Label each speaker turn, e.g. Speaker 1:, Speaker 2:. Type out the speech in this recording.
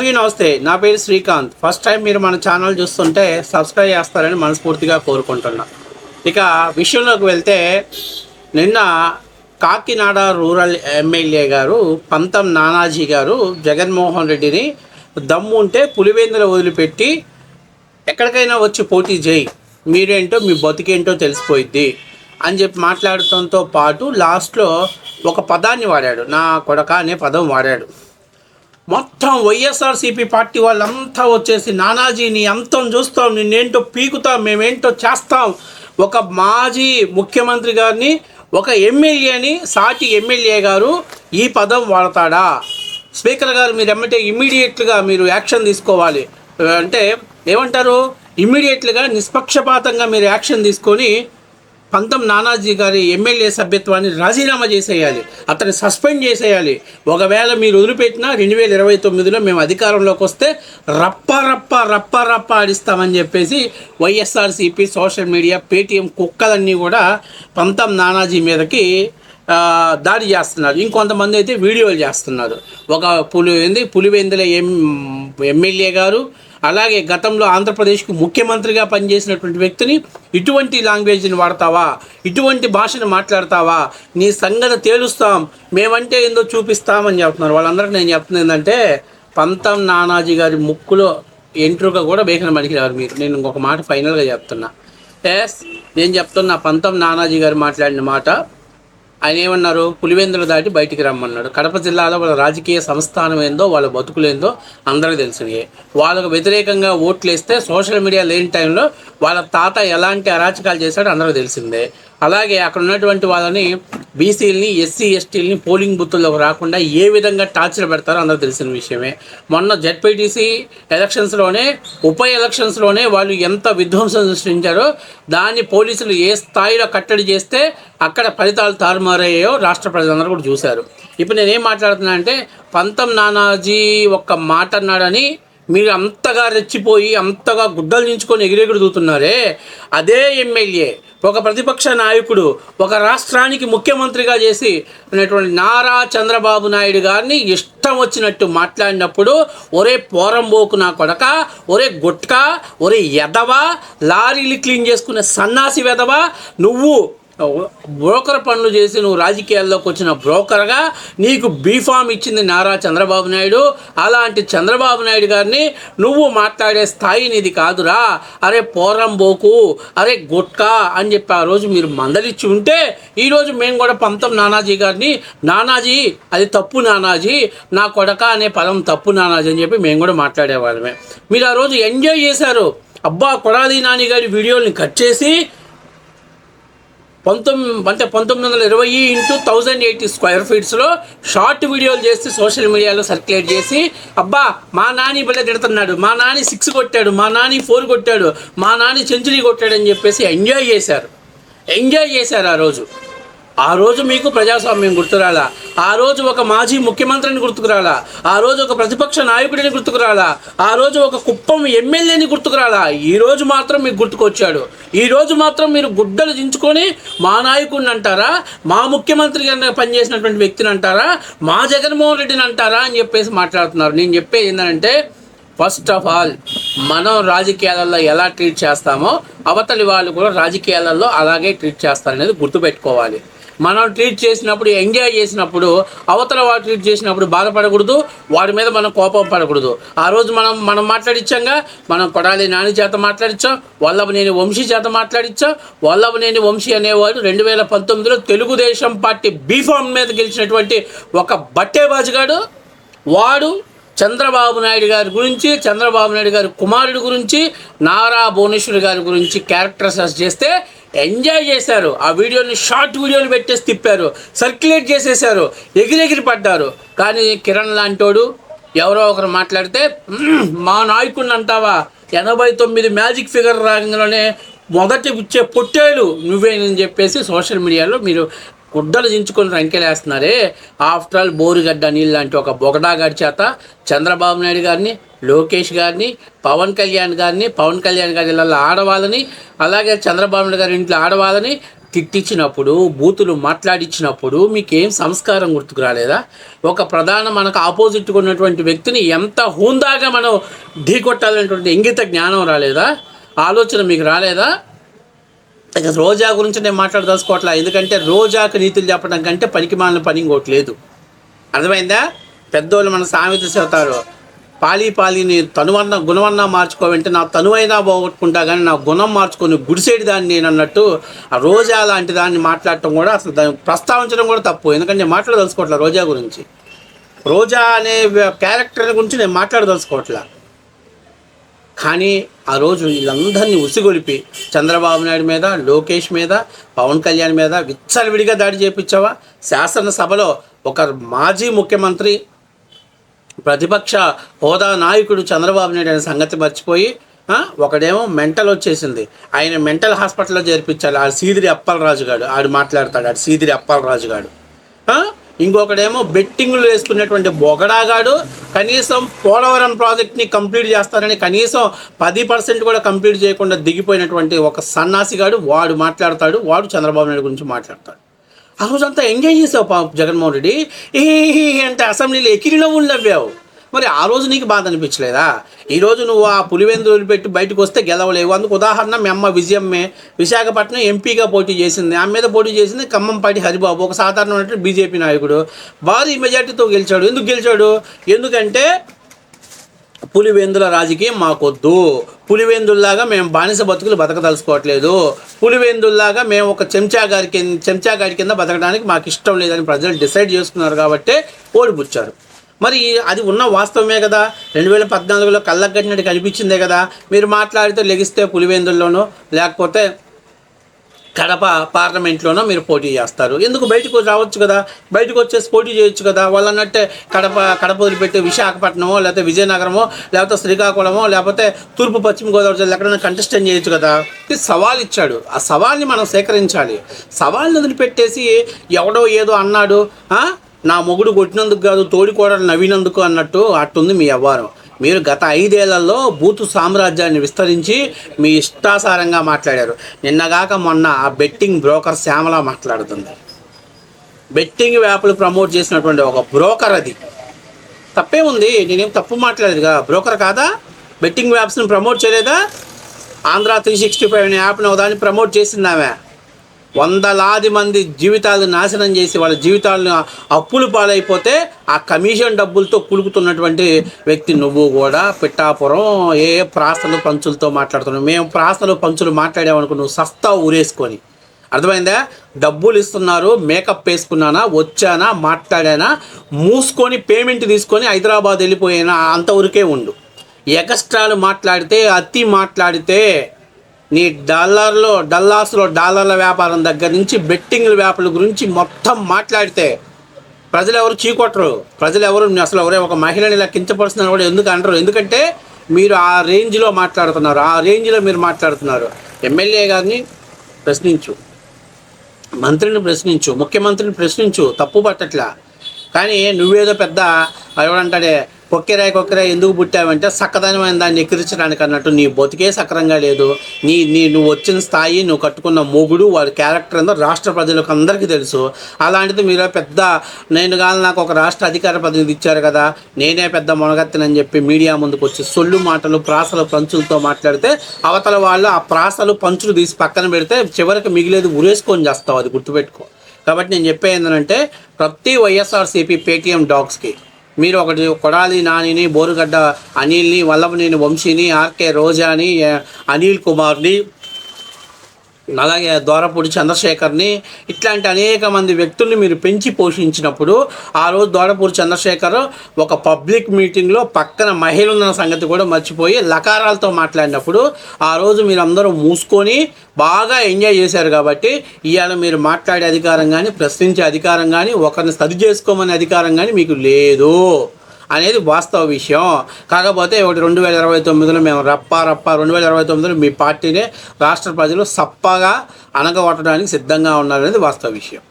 Speaker 1: అందరికీ నమస్తే. నా పేరు శ్రీకాంత్. ఫస్ట్ టైం మీరు మన ఛానల్ చూస్తుంటే సబ్స్క్రైబ్ చేస్తారని మనస్ఫూర్తిగా కోరుకుంటున్నా. ఇక విషయంలోకి వెళ్తే, నిన్న కాకినాడ రూరల్ ఎమ్మెల్యే గారు పంతం నానాజీ గారు జగన్మోహన్ రెడ్డిని దమ్ము ఉంటే పులివెందుల వదిలిపెట్టి ఎక్కడికైనా వచ్చి పోటీ చేయి, మీరేంటో మీ బతికేంటో తెలిసిపోయిద్ది అని చెప్పి మాట్లాడటంతో పాటు లాస్ట్లో ఒక పదాన్ని వాడాడు, నా కొడక అనే పదం వాడాడు. మొత్తం వైఎస్ఆర్సీపీ పార్టీ వాళ్ళంతా వచ్చేసి నానాజీని అంతం చూస్తాం, నిన్నేంటో పీకుతాం, మేమేంటో చేస్తాం. ఒక మాజీ ముఖ్యమంత్రి గారిని, ఒక ఎమ్మెల్యేని, సాటి ఎమ్మెల్యే గారు ఈ పదం వాడతాడా? స్పీకర్ గారు మీరు ఎమ్మటే ఇమ్మీడియట్గా మీరు యాక్షన్ తీసుకోవాలి. అంటే ఏమంటారు, ఇమ్మీడియట్గా నిష్పక్షపాతంగా మీరు యాక్షన్ తీసుకొని పంతం నానాజీ గారి ఎమ్మెల్యే సభ్యత్వాన్ని రాజీనామా చేసేయాలి, అతన్ని సస్పెండ్ చేసేయాలి. ఒకవేళ మీరు వదిలిపెట్టినా 2029లో మేము అధికారంలోకి వస్తే రప్ప ఆడిస్తామని చెప్పేసి వైఎస్ఆర్సీపీ సోషల్ మీడియా పేటీఎం కుక్కలన్నీ కూడా పంతం నానాజీ మీదకి దాడి చేస్తున్నారు. ఇంకొంతమంది అయితే వీడియోలు చేస్తున్నారు. ఒక పులివెందుల ఎమ్మెల్యే గారు, అలాగే గతంలో ఆంధ్రప్రదేశ్కు ముఖ్యమంత్రిగా పనిచేసినటువంటి వ్యక్తిని ఇటువంటి లాంగ్వేజ్ని వాడతావా, ఇటువంటి భాషను మాట్లాడతావా, నీ సంగతి తేలుస్తాం, మేమంటే ఏందో చూపిస్తామని చెప్తున్నారు. వాళ్ళందరికీ నేను చెప్తుంది ఏంటంటే, పంతం నానాజీ గారి ముక్కులో ఎంట్రుక కూడా బేకన మడికిరారు మీరు. నేను ఇంకొక మాట ఫైనల్గా చెప్తున్నా. నేను చెప్తున్నా, పంతం నానాజీ గారు మాట్లాడిన మాట, ఆయన ఏమన్నారు, పులివెందులు దాటి బయటికి రమ్మన్నాడు. కడప జిల్లాలో వాళ్ళ రాజకీయ సంస్థానం ఏందో, వాళ్ళ బతుకులేందో అందరికీ తెలిసినవి. వాళ్ళకు వ్యతిరేకంగా ఓట్లు వేస్తే సోషల్ మీడియా లేని టైంలో వాళ్ళ తాత ఎలాంటి అరాచకాలు చేశాడో అందరికీ తెలిసిందే. అలాగే అక్కడ ఉన్నటువంటి వాళ్ళని, బీసీలని, ఎస్సీ ఎస్టీలని పోలింగ్ బూత్తుల్లోకి రాకుండా ఏ విధంగా టార్చర్ పెడతారో అందరూ తెలిసిన విషయమే. మొన్న జెడ్పీటీసీ ఎలక్షన్స్లోనే, ఉప ఎలక్షన్స్లోనే వాళ్ళు ఎంత విధ్వంసం సృష్టించారో దాన్ని పోలీసులు ఏ స్థాయిలో కట్టడి చేస్తే అక్కడ ఫలితాలు తారుమారయ్యాయో రాష్ట్ర ప్రజలందరూ కూడా చూశారు. ఇప్పుడు నేనేం మాట్లాడుతున్నా అంటే, పంతం నానాజీ ఒక్క మాట అన్నాడని మీరు అంతగా రెచ్చిపోయి అంతగా గుడ్డలు దించుకొని ఎగిరెగుడుతున్నారే, అదే ఎమ్మెల్యే, ఒక ప్రతిపక్ష నాయకుడు, ఒక రాష్ట్రానికి ముఖ్యమంత్రిగా చేసి ఉన్నటువంటి నారా చంద్రబాబు నాయుడు గారిని ఇష్టం వచ్చినట్టు మాట్లాడినప్పుడు, ఒరే పోరంబోకు నా కొడక, ఒరే గుట్కా, ఒరే ఎదవా, లారీలు క్లీన్ చేసుకునే సన్నాసి వెదవా, నువ్వు బ్రోకర్ పనులు చేసి నువ్వు రాజకీయాల్లోకి వచ్చిన బ్రోకర్గా నీకు బీఫామ్ ఇచ్చింది నారా చంద్రబాబు నాయుడు. అలాంటి చంద్రబాబు నాయుడు గారిని నువ్వు మాట్లాడే స్థాయి నీది కాదురా, అరే పోరంబోకు, అరే గుట్కా అని చెప్పి ఆ రోజు మీరు మందలిచ్చి ఉంటే, ఈరోజు మేము కూడా పంతం నానాజీ గారిని, నానాజీ అది తప్పు, నానాజీ నా కొడక అనే పదం తప్పు నానాజీ అని చెప్పి మేము కూడా మాట్లాడేవాళ్ళమే. మీరు ఆ రోజు ఎంజాయ్ చేశారు. అబ్బా కొడాలి నాని గారి వీడియోని కట్ చేసి 1920 x 1080 స్క్వేర్ ఫీట్స్లో షార్ట్ వీడియోలు చేసి సోషల్ మీడియాలో సర్క్యులేట్ చేసి, అబ్బా మా నాని బిడ్డ తిడుతున్నాడు, మా నాని 6 కొట్టాడు, మా నాని 4 కొట్టాడు, మా నాని సెంచరీ కొట్టాడని చెప్పేసి ఎంజాయ్ చేశారు. ఆ రోజు మీకు ప్రజాస్వామ్యం గుర్తురాలా, ఆ రోజు ఒక మాజీ ముఖ్యమంత్రిని గుర్తుకురాలా, ఆ రోజు ఒక ప్రతిపక్ష నాయకుడిని గుర్తుకురాలా, ఆ రోజు ఒక కుప్పం ఎమ్మెల్యేని గుర్తుకురాలా. ఈరోజు మాత్రం మీకు గుర్తుకొచ్చాడు. ఈరోజు మాత్రం మీరు గుడ్డలు దించుకొని మా నాయకుడిని అంటారా, మా ముఖ్యమంత్రిగా పనిచేసినటువంటి వ్యక్తిని అంటారా, మా జగన్మోహన్ రెడ్డిని అంటారా అని చెప్పేసి మాట్లాడుతున్నారు. నేను చెప్పేది ఏంటంటే, ఫస్ట్ ఆఫ్ ఆల్ మనం రాజకీయాలలో ఎలా ట్రీట్ చేస్తామో అవతలి వాళ్ళు కూడా రాజకీయాలలో అలాగే ట్రీట్ చేస్తారనేది గుర్తుపెట్టుకోవాలి. మనం ట్రీట్ చేసినప్పుడు, ఎంజాయ్ చేసినప్పుడు, అవతల వాడు ట్రీట్ చేసినప్పుడు బాధపడకూడదు, వాడి మీద మనం కోపం పడకూడదు. ఆ రోజు మనం మాట్లాడించాంగా, మనం కొడాలి నాని చేత మాట్లాడించాం, వల్లభనేని వంశీ చేత మాట్లాడించాం. వల్లభనేని వంశీ అనేవాడు 2019లో తెలుగుదేశం పార్టీ బీఫామ్ మీద గెలిచినటువంటి ఒక బట్టేబాజుగాడు. వాడు చంద్రబాబు నాయుడు గారి గురించి, చంద్రబాబు నాయుడు గారి కుమారుడి గురించి, నారా భువనేశ్వరి గారి గురించి క్యారెక్టరైజ్ చేస్తే ఎంజాయ్ చేశారు. ఆ వీడియోని షార్ట్ వీడియోలు పెట్టేసి తిప్పారు, సర్క్యులేట్ చేసేసారు, ఎగిరెగిరి పడ్డారు. కానీ కిరణ్ లాంటోడు ఎవరో ఒకరు మాట్లాడితే, మా నాయకుడిని అంటావా, 89 మ్యాజిక్ ఫిగర్ రంగంలోనే మొదటి ఇచ్చే పొట్టేలు నువ్వేనని చెప్పేసి సోషల్ మీడియాలో మీరు గుడ్డలు దించుకొని రంకెలేస్తున్నారే. ఆఫ్టర్ ఆల్ బోరుగడ్డ నీళ్ళు లాంటి ఒక బొగడాగాడి చేత చంద్రబాబు నాయుడు గారిని, లోకేష్ గారిని, పవన్ కళ్యాణ్ గారి ఇళ్ళల్లో ఆడవాళ్ళని, అలాగే చంద్రబాబు నాయుడు గారి ఇంట్లో ఆడవాళ్ళని, తిట్టించినప్పుడు, బూతులు మాట్లాడించినప్పుడు మీకేం సంస్కారం గుర్తుకు రాలేదా? ఒక మనకు ఆపోజిట్గా ఉన్నటువంటి వ్యక్తిని ఎంత హుందాగా మనం ఢీకొట్టాలనేటువంటి ఇంగిత జ్ఞానం రాలేదా? ఆలోచన మీకు రాలేదా? ఇక రోజా గురించి నేను మాట్లాడదలుచుకోవట్లా, ఎందుకంటే రోజాకు నీతులు చెప్పడం కంటే పనికిమాలిన పని ఇంకోట్లేదు. అర్థమైందా? పెద్దోళ్ళు మన సామెత చెబుతారు, పాలిని గుణవన్నా మార్చుకోవంటే నా తనువైనా పోగొట్టుకుంటా కానీ నా గుణం మార్చుకొని గుడిసేడి దాన్ని నేను అన్నట్టు ఆ రోజా లాంటి దాన్ని మాట్లాడటం కూడా అసలు దాన్ని ప్రస్తావించడం కూడా తప్పు. ఎందుకంటే నేను మాట్లాడదలుచుకోవట్లే రోజా గురించి. రోజా అనే క్యారెక్టర్ గురించి నేను మాట్లాడదలుచుకోవట్లా. కానీ ఆ రోజు వీళ్ళందరినీ ఉసిగొలిపి చంద్రబాబు నాయుడు మీద, లోకేష్ మీద, పవన్ కళ్యాణ్ మీద విచ్చలవిడిగా దాడి చేయించావా? శాసనసభలో ఒక మాజీ ముఖ్యమంత్రి, ప్రతిపక్ష హోదా నాయకుడు చంద్రబాబు నాయుడు అనే సంగతి మర్చిపోయి ఒకడేమో మెంటల్ వచ్చేసింది, ఆయన మెంటల్ హాస్పిటల్లో చేర్పించాలి. ఆడు సీదిరి అప్పలరాజు గాడు, ఆడు మాట్లాడతాడు, ఆడు సీదిరి అప్పలరాజు గాడు. ఇంకొకడేమో బెట్టింగ్లు వేసుకున్నటువంటి బొగడాగాడు, కనీసం పోలవరం ప్రాజెక్ట్ని కంప్లీట్ చేస్తారని కనీసం 10% కూడా కంప్లీట్ చేయకుండా దిగిపోయినటువంటి ఒక సన్నాసిగాడు, వాడు మాట్లాడతాడు, వాడు చంద్రబాబు నాయుడు గురించి మాట్లాడతాడు. ఆ రోజంతా ఎంజాయ్ చేసావు జగన్మోహన్ రెడ్డి, అంటే అసెంబ్లీలో ఎకిరిలో నవ్వావు. మరి ఆ రోజు నీకు బాధ అనిపించలేదా? ఈరోజు నువ్వు ఆ పులివెందులు వదిలిపెట్టి బయటకు వస్తే గెలవలేవు. అందుకు ఉదాహరణ మీ అమ్మ విజయమ్మే విశాఖపట్నం ఎంపీగా పోటీ చేసింది. ఆమె మీద పోటీ చేసింది ఖమ్మంపాటి హరిబాబు, ఒక సాధారణమైన బీజేపీ నాయకుడు. భారీ మెజార్టీతో గెలిచాడు. ఎందుకు గెలిచాడు? ఎందుకంటే పులివెందుల రాజకీయం మాకొద్దు, పులివెందుల్లాగా మేము బానిస బతుకులు బతకదలుచుకోవట్లేదు, పులివెందుల్లాగా మేము ఒక చెంచాగాడి కింద బతకడానికి మాకు ఇష్టం లేదని ప్రజలు డిసైడ్ చేసుకున్నారు కాబట్టి ఓడిపుచ్చారు. మరి అది ఉన్న వాస్తవమే కదా. 2014లో కళ్ళకు కట్టినట్టు కనిపించిందే కదా. మీరు మాట్లాడితే లెగిస్తే పులివెందుల్లోనో లేకపోతే కడప పార్లమెంట్లోనో మీరు పోటీ చేస్తారు. ఎందుకు బయటకు రావచ్చు కదా, బయటకు వచ్చేసి పోటీ చేయొచ్చు కదా. వాళ్ళు అన్నట్టే కడప వదిలిపెట్టి విశాఖపట్నమో లేకపోతే విజయనగరమో లేకపోతే శ్రీకాకుళమో లేకపోతే తూర్పు పశ్చిమ గోదావరి జిల్లా ఎక్కడైనా కంటెస్టెంట్ చేయొచ్చు కదా. ఇది సవాల్ ఇచ్చాడు, ఆ సవాల్ని మనం సేకరించాలి. సవాల్ని వదిలిపెట్టేసి ఎవడో ఏదో అన్నాడు, నా మొగుడు కొట్టినందుకు కాదు తోడికోడలు నవ్వినందుకు అన్నట్టు అట్టుంది మీ వ్యవహారం. మీరు గత 5 ఏళ్లలో బూతు సామ్రాజ్యాన్ని విస్తరించి మీ ఇష్టాసారంగా మాట్లాడారు. నిన్నగాక మొన్న ఆ బెట్టింగ్ బ్రోకర్ శ్యామల మాట్లాడుతుంది. బెట్టింగ్ యాప్లు ప్రమోట్ చేసినటువంటి ఒక బ్రోకర్, అది తప్పే ఉంది. నేనేం తప్పు మాట్లాడేదిగా. బ్రోకర్ కాదా? బెట్టింగ్ యాప్స్ని ప్రమోట్ చేయలేదా? ఆంధ్ర 365 అనే యాప్ని ఒకదాన్ని ప్రమోట్ చేసింది ఆమె. వందలాది మంది జీవితాలు నాశనం చేసి వాళ్ళ జీవితాలను అప్పులు పాలైపోతే ఆ కమిషన్ డబ్బులతో కులుకుతున్నటువంటి వ్యక్తి నువ్వు కూడా. పిఠాపురం ఏ ప్రాసలు పంచులతో మాట్లాడుతున్నావు. మేము ప్రాసలు పంచులు మాట్లాడామనుకో నువ్వు సస్తా ఊరేసుకొని. అర్థమైందా? డబ్బులు ఇస్తున్నారు, మేకప్ వేసుకున్నానా, వచ్చానా, మాట్లాడానా, మూసుకొని పేమెంట్ తీసుకొని హైదరాబాద్ వెళ్ళిపోయినా అంతవరకే ఉండు. ఎక్స్ట్రాలు మాట్లాడితే, అతి మాట్లాడితే, నీ డల్లాస్లో డాలర్ల వ్యాపారం దగ్గర నుంచి బెట్టింగ్ల వ్యాపారాల గురించి మొత్తం మాట్లాడితే ప్రజలు ఎవరు చీకొట్టరు. ప్రజలు ఎవరు అసలు ఎవరే ఒక మహిళని ఇలా కించపరుస్తున్నారు కూడా ఎందుకు అంటారు? ఎందుకంటే మీరు ఆ రేంజ్లో మాట్లాడుతున్నారు, ఆ రేంజ్లో మీరు మాట్లాడుతున్నారు. ఎమ్మెల్యే గారిని ప్రశ్నించు, మంత్రిని ప్రశ్నించు, ముఖ్యమంత్రిని ప్రశ్నించు, తప్పు పట్టట్లా. కానీ నువ్వేదో పెద్ద ఎవడంటాడే కొక్కెరాయి ఎందుకు పుట్టావంటే సక్కదనమైన దాన్ని ఎక్కిరించడానికి అన్నట్టు నీ బతికే సక్రంగా లేదు. నువ్వు వచ్చిన స్థాయి, నువ్వు కట్టుకున్న మొగుడు, వాడి క్యారెక్టర్ ఏందో రాష్ట్ర ప్రజలకు అందరికీ తెలుసు. అలాంటిది మీరు పెద్ద నాకు ఒక రాష్ట్ర అధికార ప్రతినిధి ఇచ్చారు కదా, నేనే పెద్ద మొనగత్తినని చెప్పి మీడియా ముందుకు వచ్చి సొల్లు మాటలు, ప్రాసలు, పంచులతో మాట్లాడితే అవతల వాళ్ళు ఆ ప్రాసలు, పంచులు తీసి పక్కన పెడితే చివరికి మిగిలేదు ఉరేసుకొని చేస్తావు. అది గుర్తుపెట్టుకో. కాబట్టి నేను చెప్పేది ఏంటంటే ప్రతి వైఎస్ఆర్సీపీ పేటీఎం డాగ్స్కి మీరు ఒకటి కొడాలి నానిని, బోరుగడ్డ అనిల్ని, వల్లభనేని వంశీని, ఆర్కే రోజాని, అనిల్ కుమార్ని, అలాగే దోరపూడి చంద్రశేఖర్ని, ఇట్లాంటి అనేక మంది వ్యక్తుల్ని మీరు పెంచి పోషించినప్పుడు ఆ రోజు దోరపూడి చంద్రశేఖర్ ఒక పబ్లిక్ మీటింగ్లో పక్కన మహిళ ఉన్న సంగతి కూడా మర్చిపోయి లకారాలతో మాట్లాడినప్పుడు ఆ రోజు మీరు అందరూ మూసుకొని బాగా ఎంజాయ్ చేశారు. కాబట్టి ఇవాళ మీరు మాట్లాడే అధికారం కానీ, ప్రశ్నించే అధికారం కానీ, ఒకరిని సరి చేసుకోమనే అధికారం కానీ మీకు లేదు అనేది వాస్తవ విషయం. కాకపోతే 2029లో మేము రప్ప 2029లో మీ పార్టీనే రాష్ట్ర ప్రజలు సప్పగా అనగొట్టడానికి సిద్ధంగా ఉన్నారనేది వాస్తవ విషయం.